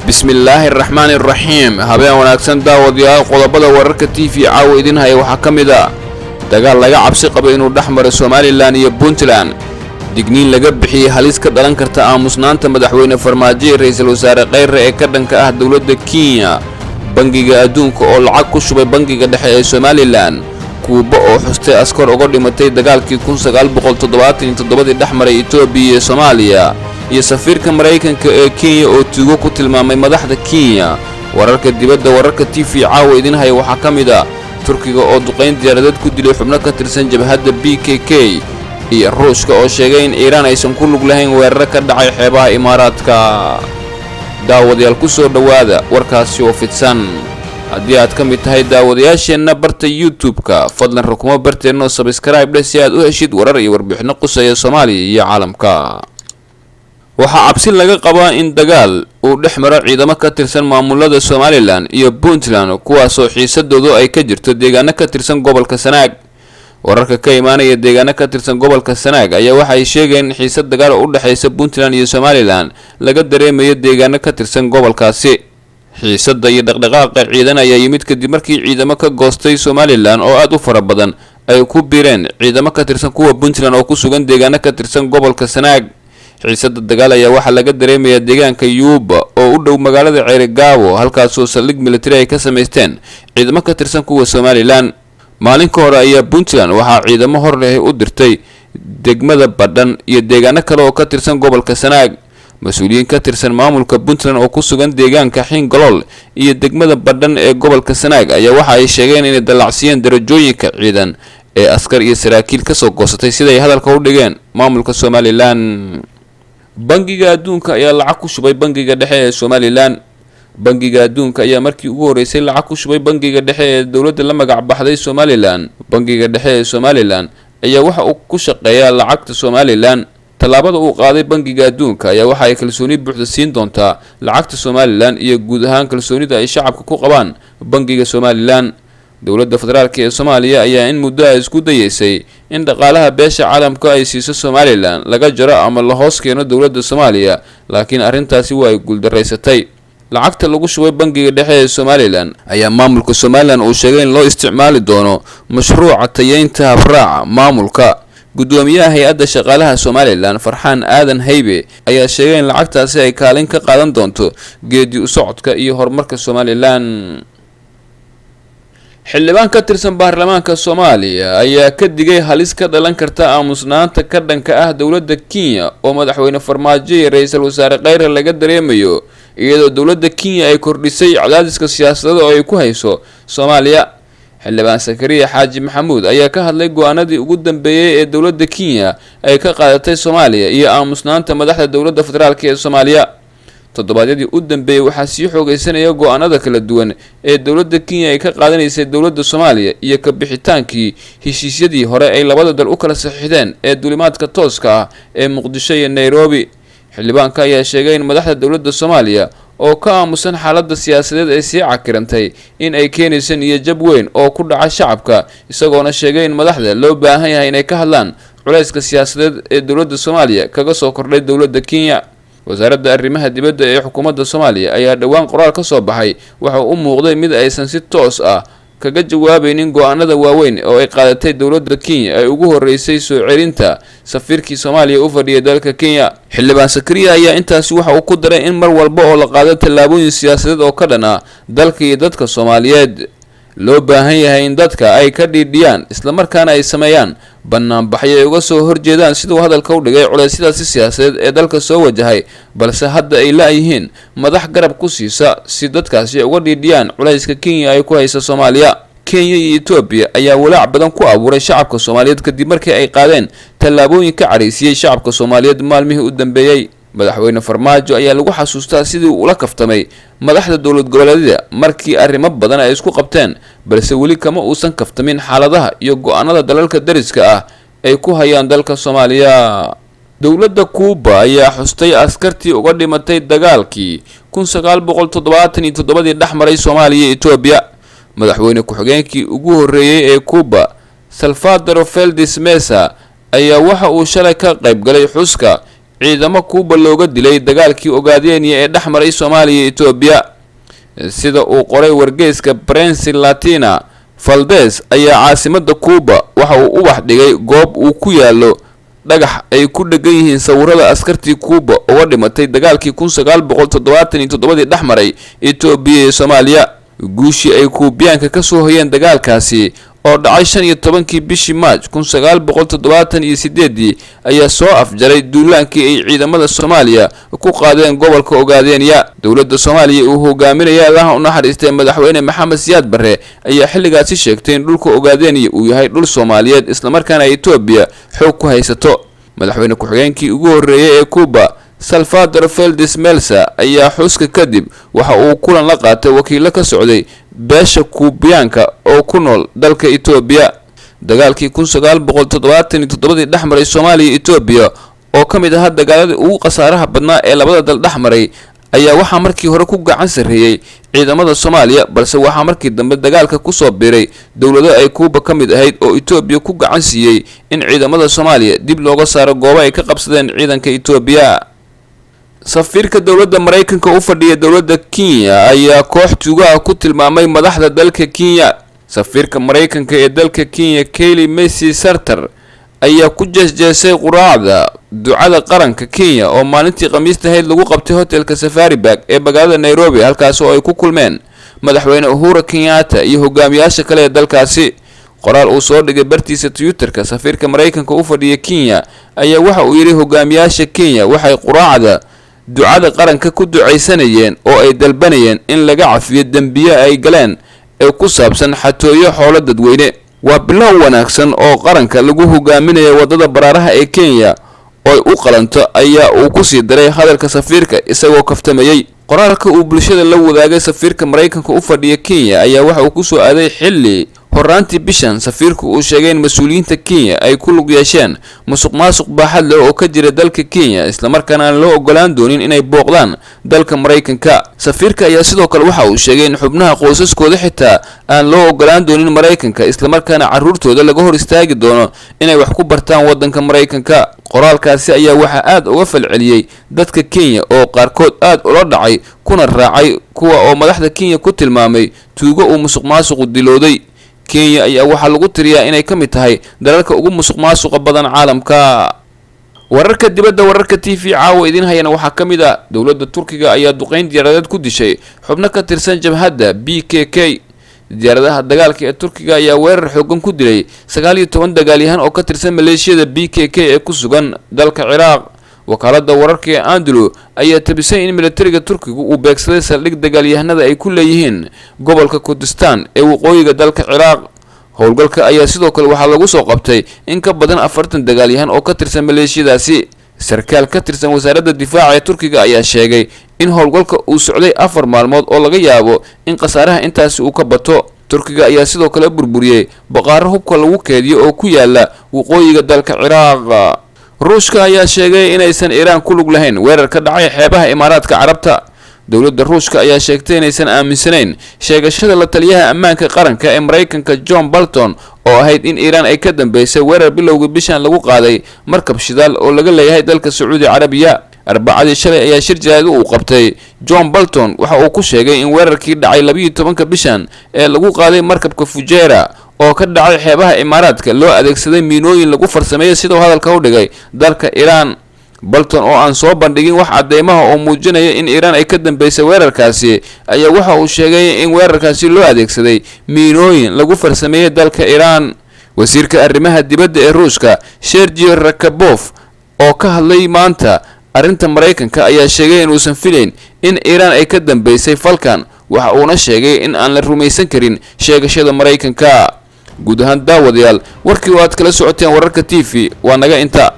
bismillaahi raxmaani raxiim habeen wanaagsan daawadayaal qodobada wararka TV caawa idin haya waxa kamida dagaal laga cabsi qabo inuu dhaxmaro Soomaaliland iyo Puntland digniin laga bixiyay halis ka dhalan karta aamusnaanta madaxweyne Farmaajo ra'iisul wasaare Khayre ee ka dhanka ah dawladda Kenya bangiga adduunka oo lacag ku shubay bangiga dhexe ee Soomaaliland kuuba oo xustay askar uga dhimatay dagaalkii 1977 dhaxmaray Itoobiya iyo Soomaaliya iyo safiirka Mareykanka ee Kenya oo tuugo ku tilmaamay madaxda Kenya wararka dibadda wararka TV caawa idin haya waxa kamida Turkiga oo duqeyn diyaarad ku dilay xubno ka tirsan jabhadda PKK iyo Ruushka oo sheegay in Iran aysan ku lug lahayn weerar ka dhacay xeebaha Imaaraadka daawadayaal ku soo dhawaada warkaasi oo fidsan haddii aad ka mid tahay daawadayaasheena barta YouTube-ka fadlan rukumo barteeno subscribe si aad u heshid warar iyo warbixino qusaya Soomaaliya iyo caalamka waxa cabsi laga qabaa in dagaal uu dhexmaro ciidamo ka tirsan maamulada Soomaaliland iyo Puntland kuwaas oo xiisadoodu ay ka jirto deegaano ka tirsan gobolka Sanaag wararka ka imaanaya deegaano ka tirsan gobolka Sanaag ayaa waxa ay sheegeen in xiisad dagaal u dhaxaysa Puntland iyo Soomaaliland laga dareemayo deegaano ka tirsan gobolkaasi xiisada iyo dhaqdhaqaaqa ciidan ayaa yimid kadib markii ciidamo ka goostay Soomaaliland oo aad u fara badan ay ku biireen ciidamo ka tirsan kuwa Puntland oo ku sugan deegaano ka tirsan gobolka Sanaag xiisada dagaal ayaa waxa laga dareemayaa deegaanka Yuuba oo u dhow magaalada Ceerigaabo halkaas oo saldhig military ay ka sameysteen ciidamo ka tirsan kuwa Soomaaliland maalinka hore ayaa Puntland waxa ciidamo hor leh u dirtay degmada Badhan iyo deegaano kale oo ka tirsan gobolka Sanaag mas'uuliyiin ka tirsan maamulka Puntland oo ku sugan deegaanka Xingalool iyo degmada Badhan ee gobolka Sanaag ayaa waxa ay sheegeen in dalacsiyeen darajooyinka ciidan ee askar iyo saraakiil ka soo goostay sida ay hadalka u dhigeen maamulka Soomaaliland bangiga adduunka ayaa lacag ku shubay bangiga dhexe ee Soomaaliland bangiga adduunka ayaa markii ugu horeysay lacag ku shubay bangiga dhexe ee dawladda la magac baxday Soomaaliland bangiga dhexe ee Soomaaliland ayaa waxa uu ku shaqeeyaa lacagta Soomaaliland talaabada uu qaaday bangiga adduunka ayaa waxa ay kalsooni buuxda siin doontaa lacagta Soomaaliland iyo guud ahaan kalsoonida ay shacabka ku qabaan bangiga Soomaaliland dawladda federaalka ee Soomaaliya ayaa in muddo isku dayeysay in dhaqaalaha beesha caalamka ay siiso Soomaaliland laga jaro ama la hoos keeno dawladda Soomaaliya laakiin arintaasi waa ay guuldareysatay lacagta lagu shubay bangiga dhexe ee Soomaaliland ayaa maamulka Soomaaliland uu sheegay in loo isticmaali doono mashruuca tayeynta habraaca maamulka gudoomiyaha hay'adda shaqaalaha Soomaaliland Farxaan Aadan Haybe ayaa sheegay in lacagtaasi ay kaalin ka qaadan doonto geedi u socodka iyo horumarka Soomaaliland xildhibaan ka tirsan baarlamaanka Soomaaliya ayaa ka digay halis ka dhalan karta aamusnaanta ka dhanka ah dawladda Kenya oo madaxweyne Farmaajo iyo ra'iisul wasaare Khayre laga dareemayo iyadoo dawladda Kenya ay kordhisay cadaadiska siyaasadeed oo ay ku hayso Soomaaliya xildhibaan Sakariya Xaaji Maxamuud ayaa ka hadlay go'aanadii ugu dambeeyay ee dawladda Kenya ay ka qaadatay Soomaaliya iyo aamusnaanta madaxda dawladda federaalka ee Soomaaliya todobaadyadii u dambeeyay waxa sii xoogeysanaya go'aanada kala duwan ee dawladda Kenya ay ka qaadanaysay dawladda Soomaaliya iyo ka bixitaankii heshiisyadii hore ay labada dal u kala saxiixdeen ee dulimaadka tooska ah ee Muqdisho iyo Nairobi xildhibaanka ayaa sheegay in madaxda dawladda Soomaaliya oo ka aamusan xaaladda siyaasadeed ay sii cakirantay in ay keenayso niyad-jab weyn oo ku dhaca shacabka isagoona sheegay in madaxda loo baahan yahay inay ka hadlaan culayska siyaasadeed ee dawladda Soomaaliya kaga soo kordhay dawladda Kenya wasaaradda arrimaha dibadda ee xukuumadda Soomaaliya ayaa dhawaan qoraal ka soo baxay waxa uu muuqday mid aysan si toos ah kaga jawaabaynin go'aanada waaweyn oo ay qaadatay dawladda Kenya ay ugu horeysay soo celinta safiirkii Soomaaliya u fadhiyay dalka Kenya xildhibaan Sakariya ayaa intaasi waxa uu ku daray in mar walba oo la qaado tallaabooyin siyaasadeed oo ka dhan ah dalka iyo dadka Soomaaliyeed loo baahan yahay in dadka ay ka dhiidhiyaan isla markaana ay sameeyaan banaanbaxyo ay uga soo horjeedaan sidoo hadalka u dhigay culaysyadaasi siyaasadeed ee dalka soo wajahay balse hadda ay laayihiin madax garab ku siisa si dadkaasi uga dhiidhiyaan culayska Kenya ay ku hayso Soomaaliya Kenya iyo Itoobiya ayaa walaac badan ku abuuray shacabka Soomaaliyeed kadib markii ay qaadeen tallaabooyin ka careysiyay shacabka Soomaaliyeed maalmihii u dambeeyay madaxweyne Farmaajo ayaa lagu xasuustaa sidii uu la kaftamay madaxda dawlad goboleedyada markii arrimo badan ay isku qabteen balse weli kama uusan kaftamin xaaladaha iyo go'aanada dalalka dariska ah ay ku hayaan dalka Soomaaliya dawladda Kuuba ayaa xustay askartii uga dhimatay dagaalkii 1977 dhaxmaray Soomaaliya iyo Itoobiya madaxweyne ku-xigeenkii ugu horeeyay ee Kuuba Salvador Félix Mesa ayaa waxa uu shalay ka qayb galay xuska ciidamo Kuuba looga dilay dagaalkii Ogaadeniya ee dhaxmaray Soomaaliya iyo Itoobiya. sida uu qoray wargeyska Prensa Latina, Valdez ayaa caasimadda Kuuba waxa uu u wax dhigay goob uu ku yaalo dhagax ay ku dhagan yihiin sawirada askartii Kuuba oo dhimatay dagaalkii 1977 dhaxmaray Itoobiya iyo Soomaaliya. guushii ay Kuubiyaanka ka soo hoyeen dagaalkaasi oo dhacay 15kii bishii Maaj 1978 ayaa soo afjaray duulaankii ay ciidamada Soomaaliya ku qaadeen gobolka Ogaadeniya. dawladda Soomaaliya uu hogaaminaya Allah u naxariistay madaxweyne Maxamed Siyaad Barre ayaa xilligaasi sheegtay in dhulka Ogaadeniya uu yahay dhul Soomaaliyeed isla markaana Itoobiya xoog ku haysato. madaxweyne ku-xigeenkii ugu horeeyay ee Kuuba Salvador Feldis Melsa ayaa xuska kadib waxa uu kulan la qaatay wakiilo ka socday beesha Kuubiyaanka oo ku nool dalka Itoobiya. dagaalkii 1977 dhaxmaray Soomaaliya iyo Itoobiya oo kamid ah dagaaladii ugu qasaaraha badnaa ee labada dal dhaxmaray ayaa waxa markii hore ku gacan sareeyay ciidamada Soomaaliya, balse waxa markii dambe dagaalka ku soo biiray dawlado ay Kuuba kamid ahayd oo Itoobiya ku gacan siiyay in ciidamada Soomaaliya dib looga saaro goobo ay ka qabsadeen ciidanka Itoobiya. safiirka dawladda Mareykanka u fadhiya dawladda Kenya ayaa koox tuuga ku tilmaamay madaxda dalka Kenya. safiirka Mareykanka ee dalka Kenya Kelly Macy Sarter ayaa ku jeesjeesay quraacda ducada qaranka Kenya oo maalintii Khamiista ahayd lagu qabtay hotelka Safari Park ee magaalada Nairobi, halkaas oo ay ku kulmeen madaxweyne Uhuru Kenyatta iyo hogaamiyaasha kale ee dalkaasi. qoraal uu soo dhigay bartiisa Twitterka, safiirka Mareykanka u fadhiya Kenya ayaa waxa uu yiri hogaamiyaasha Kenya waxay quraacda ducada qaranka ku duceysanayeen oo ay dalbanayeen in laga cafiyo dambiye ay galeen ee ku saabsan xatooyo xoolo dadweyne. waa bilow wanaagsan oo qaranka lagu hogaaminayo wadada baraaraha ee Kenya oo u qalanto ayaa uu ku sii daray hadalka safiirka isagoo kaftamayay. qoraalka uu bulshada la wadaagay safiirka Mareykanka u fadhiya Kenya ayaa waxa uu ku soo aaday xilli horaantii bishan safiirku uu sheegay in mas'uuliyiinta Kenya ay ku lug yeesheen musuqmaasuq baaxad leh oo ka jira dalka Kenya isla markaana aan loo ogolaan doonin inay booqdaan dalka Mareykanka. safiirka ayaa sidoo kale waxa uu sheegay in xubnaha qoysaskooda xitaa aan loo ogolaan doonin Mareykanka isla markaana carruurtooda laga hor istaagi doono inay wax ku bartaan wadanka Mareykanka. qoraalkaasi ayaa waxa aad uga falceliyay dadka Kenya oo qaarkood aad ula dhacay kuna raacay kuwa oo madaxda Kenya ku tilmaamay tuugo uu musuqmaasuq dilooday. Kenya ayaa waxa lagu tiriyaa inay ka mid tahay dalalka ugu musuqmaasuqa badan caalamka. wararka dibadda wararka TV caawa idin hayana waxa kamid ah dawladda Turkiga ayaa duqeyn diyaaradeed ku dishay xubno ka tirsan jabhadda PKK. diyaaradaha dagaalka ee Turkiga ayaa weerar xooggan ku dilay 19 dagaalyahan oo ka tirsan maleeshiyada PKK ee ku sugan dalka Ciraaq. wakaaladda wararka ee Anadolu ayaa tabisay in militariga Turkiga uu beegsaday saldhig dagaalyahanada ay ku leeyihiin gobolka Kurdistan ee waqooyiga dalka Ciraaq. howlgalka ayaa sidoo kale waxa lagu soo qabtay in ka badan 40 dagaalyahan oo ka tirsan maleeshiyadaasi. sarkaal ka tirsan wasaaradda difaaca ee Turkiga ayaa sheegay in howlgalka uu socday 4 maalmood oo laga yaabo in qasaaraha intaasi uu ka bato. Turkiga ayaa sidoo kale burburiyay baqaaro hubka lagu keediyo oo ku yaala waqooyiga dalka Ciraaq. Ruushka ayaa sheegay inaysan Iiraan ku lug lahayn weerar ka dhacay xeebaha Imaaraadka Carabta. dawladda Ruushka ayaa sheegtay inaysan aaminsanayn sheegashada la taliyaha ammaanka qaranka ee Mareykanka John Bolton oo ahayd in Iiraan ay ka dambeysay weerar bilowga bishan lagu qaaday markab shidaal oo laga leeyahay dalka Sacuudi Carabiya. arbacadii shalay ayaa shir jaraa'id uu qabtay John Bolton waxa uu ku sheegay in weerarkii dhacay 12 bishan ee lagu qaaday markabka Fujairah oo ka dhacay xeebaha Imaaraadka loo adeegsaday miinooyin lagu farsameeyay sidoo hadalka u dhigay dalka Iiraan. Bolton oo aan soo bandhigin wax cadeymaha oo muujinaya in Iiraan ay ka dambeysay weerarkaasi ayaa waxa uu sheegay in weerarkaasi loo adeegsaday miinooyin lagu farsameeyay dalka Iiraan. wasiirka arrimaha dibadda ee Ruushka Sergey Rakabov oo ka hadlay maanta arrinta Mareykanka ayaa sheegay in uusan filayn in Iiraan ay ka dambeysay falkan, waxa uuna sheegay in aan la rumaysan karin sheegashada Mareykanka. guud ahaan daawadayaal warkii oo aad kala socoteen wararka TV waa naga inta.